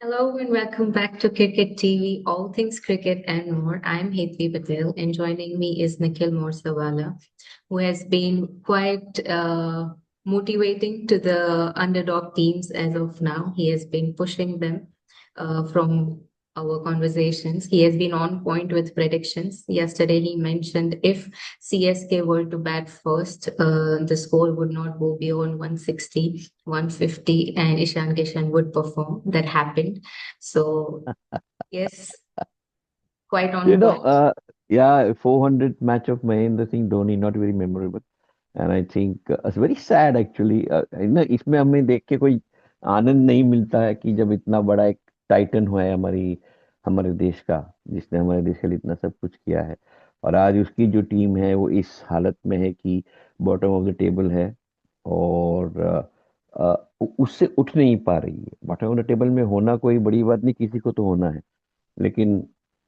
Hello and welcome back to Cricket TV, all things cricket and more. I'm Hetvi Patel, and joining me is Nikhil Morsawala, who has been quite motivating to the underdog teams as of now. He has been pushing them from our conversations. He has been on point with predictions. Yesterday, he mentioned if CSK were to bat first, the score would not go beyond 160, 150, and Ishan Kishan would perform. That happened. So, yes, quite You on know, point. uh, yeah, 400 match of Mahendra Singh Dhoni, not very memorable. And I think it's very sad actually. ना इसमें हमें देख के कोई आनंद नहीं मिलता है कि जब इतना बड़ा एक टाइटन हुआ है हमारे देश का, जिसने हमारे देश के लिए इतना सब कुछ किया है, और आज उसकी जो टीम है वो इस हालत में है कि बॉटम ऑफ द टेबल है। और उससे उठ नहीं पा रही है। बॉटम ऑफ द टेबल में होना कोई बड़ी बात नहीं, किसी को तो होना है, लेकिन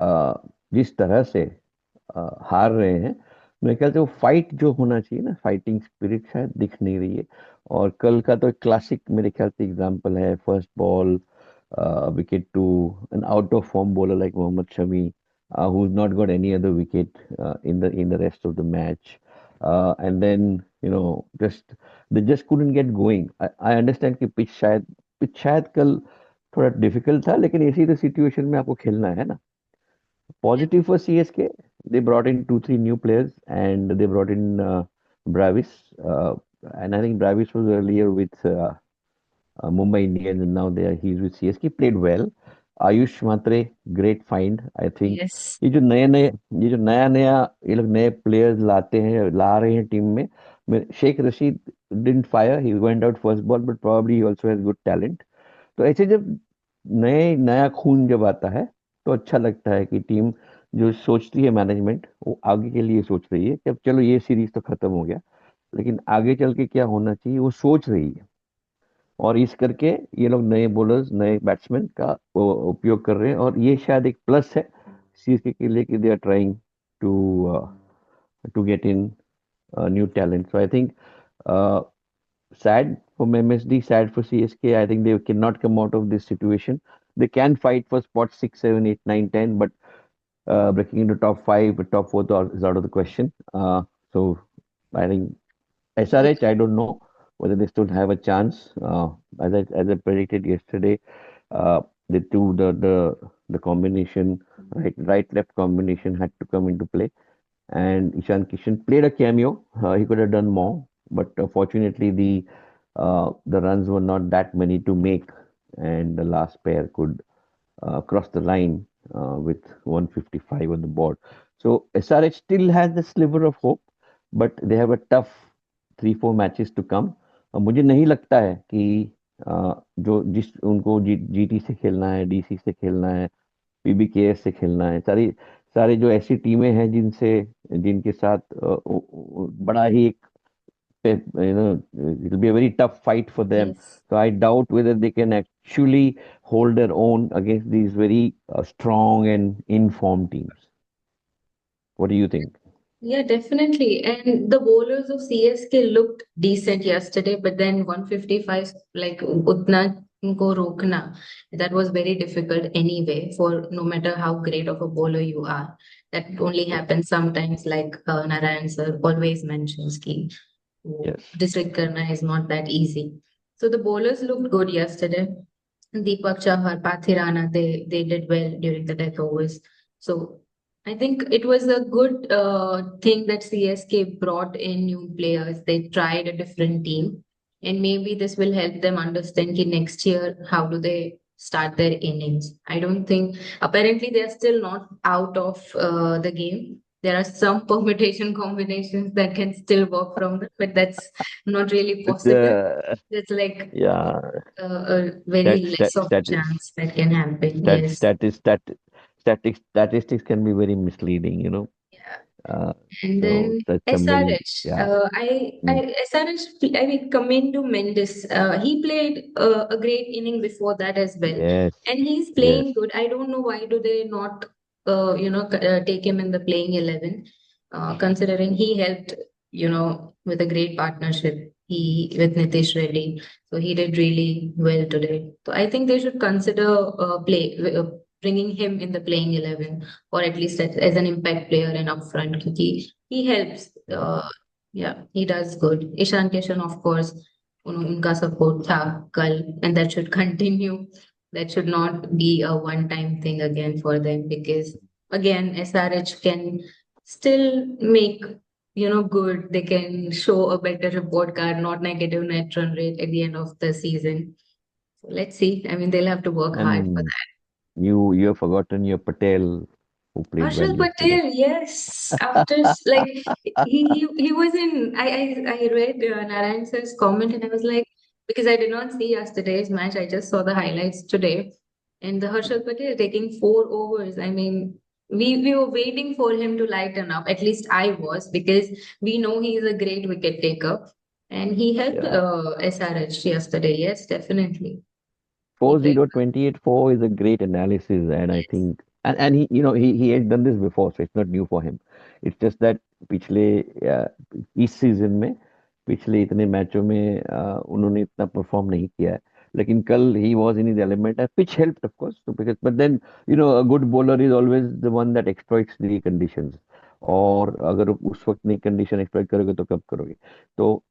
अ, जिस तरह से हार रहे हैं, मेरे ख्याल से वो फाइट जो होना चाहिए ना, फाइटिंग स्पिरिट शायद दिख नहीं रही है। और कल का तो एक क्लासिक मेरे ख्याल से एग्जांपल है, first ball wicket to an out of form bowler like Mohammad Shami, who's not got any other wicket in the rest of the match. And then just they just couldn't get going. I understand कि pitch शायद कल थोड़ा difficult था, लेकिन इसी तो situation में आपको खेलना है ना। Positive for CSK, they brought in two, three new players, and they brought in Bravis. Uh, and I think Bravis was earlier with Mumbai Indians, and now he's with CSK. Played well. Ayush Matre, great find. I think Yes. ये जो नया नया ये लोग नए players ला रहे हैं team में। Shaik Rasheed didn't fire, he went out first ball, but probably he also has good talent. तो ऐसे जब नया खून जब आता है, तो अच्छा लगता है कि टीम जो सोचती है, मैनेजमेंट वो आगे के लिए सोच रही है कि अब चलो ये सीरीज तो खत्म हो गया, लेकिन आगे चल के क्या होना चाहिए वो सोच रही है। और इस करके ये लोग नए बॉलर्स, नए बैट्समैन का वो उपयोग कर रहे हैं, और ये शायद एक प्लस है सीएसके के लिए कि they are trying to to get in new talent. So I think uh, sad for MSD, sad for CSK. I think they cannot come out of this situation. They can fight for spot 6, 7, 8, 9, 10, but breaking into top five, top four is out of the question. So I think SRH, I don't know whether they still have a chance. As I predicted yesterday, the two the combination, right left combination had to come into play, and Ishan Kishan played a cameo. He could have done more, but fortunately the runs were not that many to make, and the last pair could cross the line with 155 on the board. So SRH still has the sliver of hope, but they have a tough 3-4 matches to come. मुझे नहीं लगता है कि जो जिस उनको GT से खेलना है, डीसी से खेलना है, पीबीकेएस से खेलना है, सारे जो ऐसी टीमें हैं जिनके साथ बड़ा ही एक it'll be a very tough fight for them. Yes. So I doubt whether they can actually hold their own against these very strong and informed teams. What do you think? Yeah, definitely. And the bowlers of CSK looked decent yesterday, but then 155, like utna ko rokna, that was very difficult anyway, for no matter how great of a bowler you are. That only Yes. happens sometimes, like Narayan sir always mentions ki Yes. district karna is not that easy. So the bowlers looked good yesterday. Deepak Chahar, Pathirana, they did well during the death overs. So I think it was a good thing that CSK brought in new players. They tried a different team, and maybe this will help them understand ki next year how do they start their innings. I don't think apparently they are still not out of the game. There are some permutation combinations that can still work from it, but that's not really But possible. It's like yeah, a very less of that is chance that can happen. that Yes. stat is that statistics can be very misleading. Yeah. Uh, And so then that's something. SRH. Yeah. Mm. SRH, I mean, Commendo Mendes. He played a great inning before that as well. Yes. And he's Yes. playing good. I don't know why do they not, take him in the playing 11, considering he helped, with a great partnership. he with Nitish Reddy. So he did really well today. So I think they should consider bringing him in the playing 11, or at least as an impact player and upfront. He helps. Yeah, he does good. Ishan Kishan, of course, उनका support था कल, and that should continue. That should not be a one-time thing again for them, because again, SRH can still make good. They can show a better report card, not negative net run rate at the end of the season. So let's see. I mean, they'll have to work hard for And that. you have forgotten your Patel who played well Harshal yesterday. Patel, yes. After like he was in. I read Narayan sir's comment, and I was like, because I did not see yesterday's match, I just saw the highlights today, and the Harshal Patel taking 4 overs. I mean, we were waiting for him to lighten up. At least I was, because we know he is a great wicket taker, and he helped Yeah. SRH yesterday. Yes, definitely. He played. 4028-4 is a great analysis, and I Yes. think and he had done this before, so it's not new for him. It's just that पिछले इस season में पिछले इतने मैचों में उन्होंने इतना perform नहीं किया है, लेकिन कल he was in his element and pitch helped of course, so because but then a good bowler is always the one that exploits the conditions. और अगर उस वक्त नहीं कंडीशन एक्सप्लॉइट करोगे तो कब करोगे? तो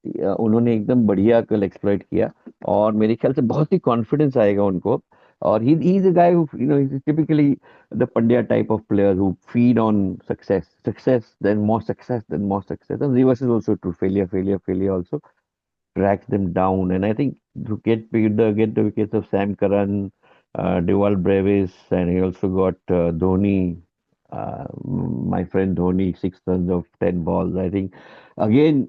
उन्होंने एकदम बढ़िया कल एक्सप्लॉइट किया, और मेरे ख्याल से बहुत ही कॉन्फिडेंस आएगा उनको. और he is a guy who he's typically the Pandya type of players who feed on success, then more success, then more success. And reverse is also true. Failure also tracks them down. And I think to get the wickets of Sam Curran, Dewald Brevis, and he also got Dhoni, my friend Dhoni, 6 runs of 10 balls. I think again,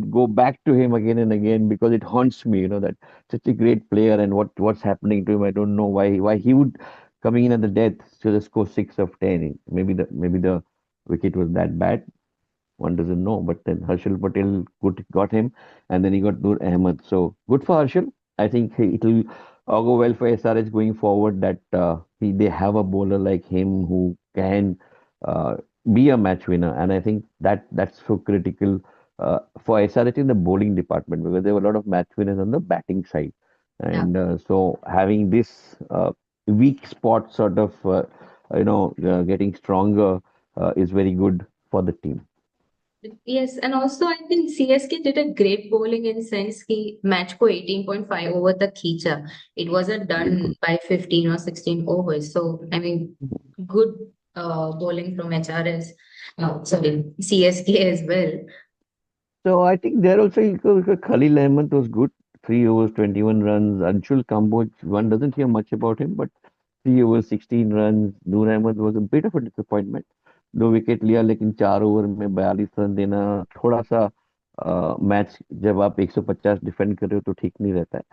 go back to him again and again because it haunts me. That such a great player, and what's happening to him. I don't know why he would coming in at the death to just score 6 of 10. Maybe the wicket was that bad, one doesn't know. But then Harshal Patel got him, and then he got Noor Ahmed. So good for Harshal. I think it'll go well for SRH going forward that they have a bowler like him who can uh, be a match winner. And I think that's so critical for SRH in the bowling department because there were a lot of match winners on the batting side. Yeah. And so having this weak spot sort of, getting stronger is very good for the team. Yes, and also I think CSK did a great bowling in sense कि match को 18.5 over तक खींचा. It wasn't done बिल्कुल. by 15 or 16 overs. So I mean, good bowling from HRS. No, sorry, CSK as well. So I think there also Khalil Ahmed was good. 3 overs, 21 runs. Anshul Kamboj, one doesn't hear much about him, but 3 overs, 16 runs. Noor Ahmed was a bit of a disappointment. 2 wicket लिया लेकिन 4 over में 42 run देना थोड़ा सा match जब आप 150 defend कर रहे हो तो ठीक नहीं रहता है.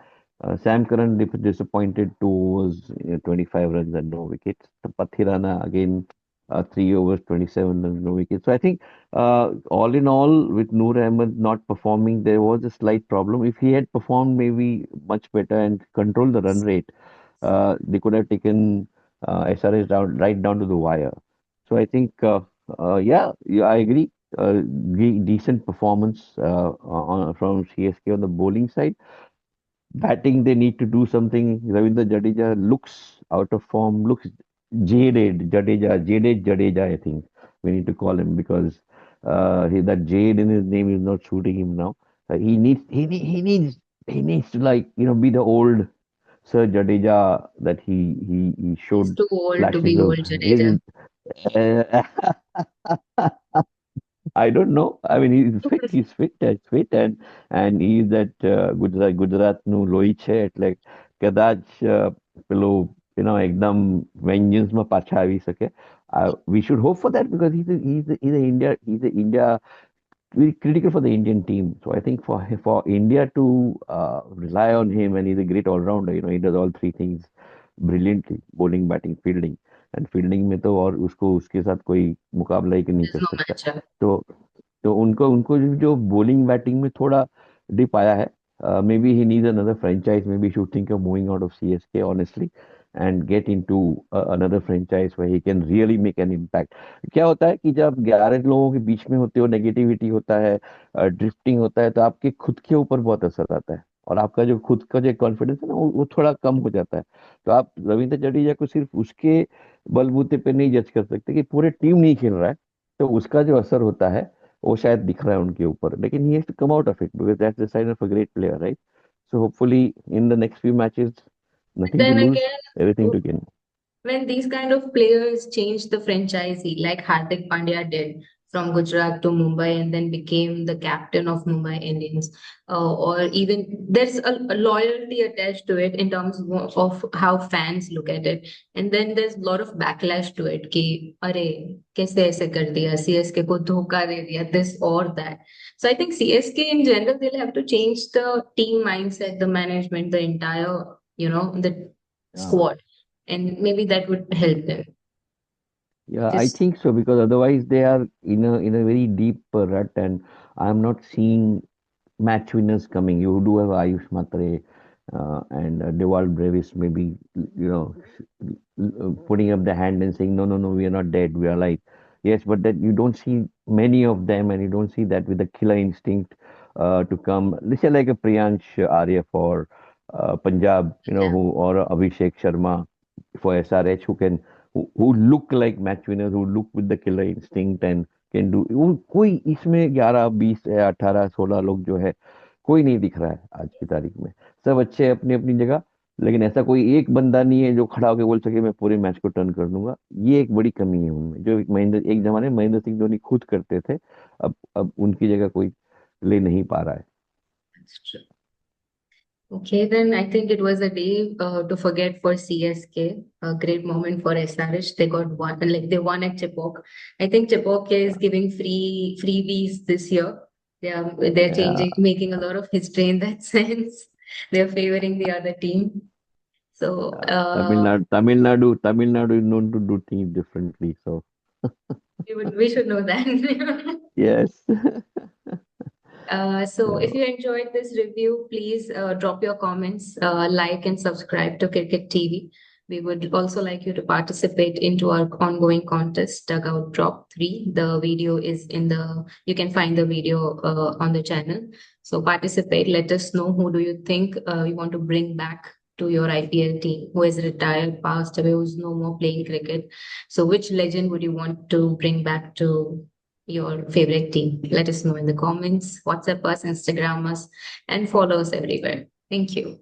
Sam Curran disappointed, 2 overs, 25 runs and no wickets. Pathirana again, 3 overs, 27 runs, no wickets. So I think all in all, with Noor Ahmed not performing, there was a slight problem. If he had performed maybe much better and controlled the run rate, they could have taken SRS down right down to the wire. So I think, yeah, I agree. Decent performance from CSK on the bowling side. Batting, they need to do something. Ravindra Jadeja looks out of form, looks jaded Jadeja, I think we need to call him because that jade in his name is not suiting him now. He needs to be the old Sir Jadeja that he He's showed too old to flashes be of old, Jadeja. his. Uh, I don't know. I mean, he's fit. He's fit, and he's that ગુજરાતનું લોહી છે એટલે કદાચ પેલો એકદમ vengeance માં પાછા આવી શકે. We should hope for that because he's a India very critical for the Indian team. So I think for India to rely on him, and he's a great all rounder. He does all three things brilliantly: bowling, batting, fielding. And fielding में तो और उसको उसके साथ कोई मुकाबला ही नहीं There's कर no सकता. matchup. तो तो उनको उनको जो बॉलिंग बैटिंग में थोड़ा डिप आया है. Maybe he needs another franchise. Maybe he should think of moving out of CSK, honestly, and get into another franchise where he can really make an impact. क्या होता है कि जब 11 लोगों के बीच में होते हो, नेगेटिविटी होता है, ड्रिफ्टिंग होता है, तो आपके खुद के ऊपर बहुत असर आता है और आपका जो खुद का जो कॉन्फिडेंस है ना वो थोड़ा कम हो जाता है। तो आप रविंद्र जडेजा को सिर्फ उसके बलबूते पे नहीं जज कर सकते कि पूरे टीम नहीं खेल रहा है, तो उसका जो असर होता है वो शायद दिख रहा है उनके ऊपर, लेकिन he has to come out of it because that's the sign of a great player, right? So hopefully in the next few matches, nothing to Then lose, everything again, to gain. when these kind of players change the franchisee, like Hardik Pandya did from Gujarat to Mumbai and then became the captain of Mumbai Indians, or even there's a loyalty attached to it in terms of how fans look at it, and then there's a lot of backlash to it. कि अरे कैसे ऐसे कर दिया, CSK को धोखा दे दिया, this or that. So I think CSK in general they'll have to change the team mindset, the management, the entire the Yeah, squad, and maybe that would help them. yeah, I Just think so because otherwise they are in a very deep rut, and I'm not seeing match winners coming. You do have Ayush Matre and Dewald Brevis maybe, putting up the hand and saying, no, no, no, we are not dead, we are alive. Yes, but that you don't see many of them, and you don't see that with the killer instinct to come. Let's say like a Priyansh Arya for Punjab, yeah, or Abhishek Sharma for SRH, who look like match winners, who look with the killer instinct and can do. वो कोई इसमें 11 20 या 18 16 लोग जो है कोई नहीं दिख रहा है आज की तारीख में। सब अच्छे हैं अपनी अपनी जगह, लेकिन ऐसा कोई एक बंदा नहीं है जो खड़ा होकर बोल सके मैं पूरे मैच को टर्न कर दूंगा। ये एक बड़ी कमी है उनमें, जो एक जमाने में महेंद्र सिंह धोनी खुद करते थे। अब उनकी जगह कोई ले नहीं पा रहा है। that's true. Okay, then I think it was a day to forget for CSK. A great moment for SRH. They got one, like they won at Chipok. I think Chipok is giving freebies this year. They're changing, Yeah, making a lot of history in that sense. They're favoring the other team. So Tamil Nadu is known to do things differently. So we should know that. yes. So if So you enjoyed this review, please drop your comments, like and subscribe to Cricket TV. We would also like you to participate into our ongoing contest, Dugout Drop 3. The video is you can find the video on the channel. So participate, let us know who do you think you want to bring back to your IPL team, who has retired, passed away, who's no more playing cricket. So which legend would you want to bring back to your favorite team? Let us know in the comments. WhatsApp us, Instagram us, and follow us everywhere. Thank you.